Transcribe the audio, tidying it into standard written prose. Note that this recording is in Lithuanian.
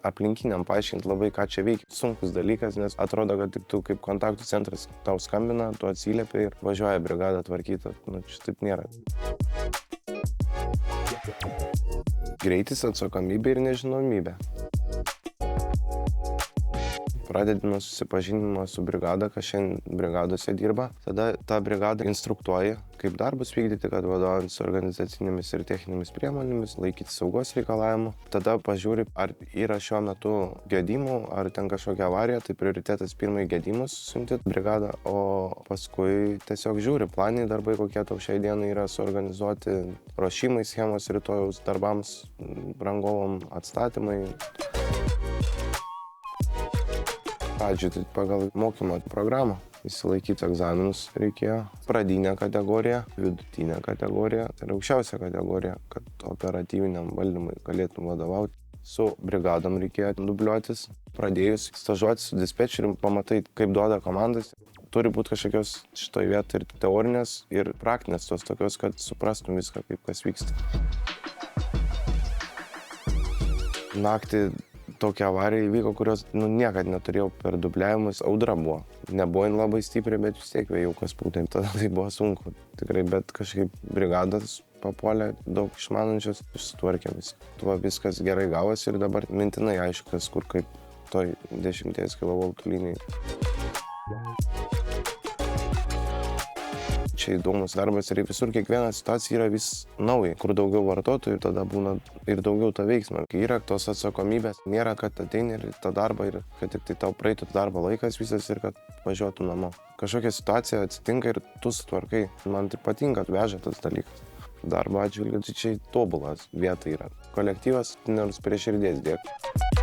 aplinkiniam paaiškinti labai, ką čia veikia. Sunkus dalykas, nes atrodo, kad tik tu kaip kontaktų centras tau skambina, tu atsiliepi ir važiuoja brigadą tvarkyti. Nu, čia taip nėra. Greitis, atsakomybė ir nežinomybė. Pradedi nuo susipažinimo su brigada, kas šiandien brigadose dirba. Tada tą brigadą instruktuoji, kaip darbus vykdyti, kad vadovaujant su organizacinėmis ir techninėmis priemonėmis, laikyti saugos reikalavimų. Tada pažiūri, ar yra šiuo metu gedimų, ar ten kažkokia avarija, tai prioritetas pirmai gedimus siunti brigadą, o paskui tiesiog žiūri, planiniai darbai, kokie tau šiai dienai yra suorganizuoti, ruošimai schemos rytojaus darbams, rangovom atstatymai. Pradžiui, tai pagal mokymo programą išsilaikyti egzaminus reikėjo. Pradinę kategoriją, vidutinę kategoriją ir aukščiausią kategoriją, kad operatyviniam valdymui galėtum vadovauti. Su brigadom reikėjo dubliuotis. Pradėjus stažuotis su dispečeriu, pamatai, kaip duoda komandas. Turi būti kažkokios šitoj vietoj ir teorinės, ir praktinės tos tokios, kad suprastum viską, kaip kas vyksta. Naktį tokia avarija įvyko, kurios niekad neturėjau per dubliavimus. Audra buvo. Nebuvo jin labai stipri, bet vis tiek vėjau kas pūtė. Tada tai buvo sunku. Tikrai, bet kažkaip brigadas papuolė daug išmanančios, susitvarkė viską. Tuo viskas gerai gavosi ir dabar mintinai aišku, kas kur kaip toj 10 kV linijai. Čia įdomus darbas ir visur kiekviena situacija yra vis nauja, kur daugiau vartotojų ir tada būna ir daugiau to veiksmo. Kai yra tos atsakomybės, nėra, kad ateini ir tą darbą ir kad tik tai tau praeitų darbo laikas visas ir kad važiuotų namo. Kažkokia situacija atsitinka ir tu sutvarkai. Man tai patinka, veža tas dalykas. Darbo atžvilgiu, tai čia tobulas vieta yra. Kolektyvas, nors prie širdies dėk.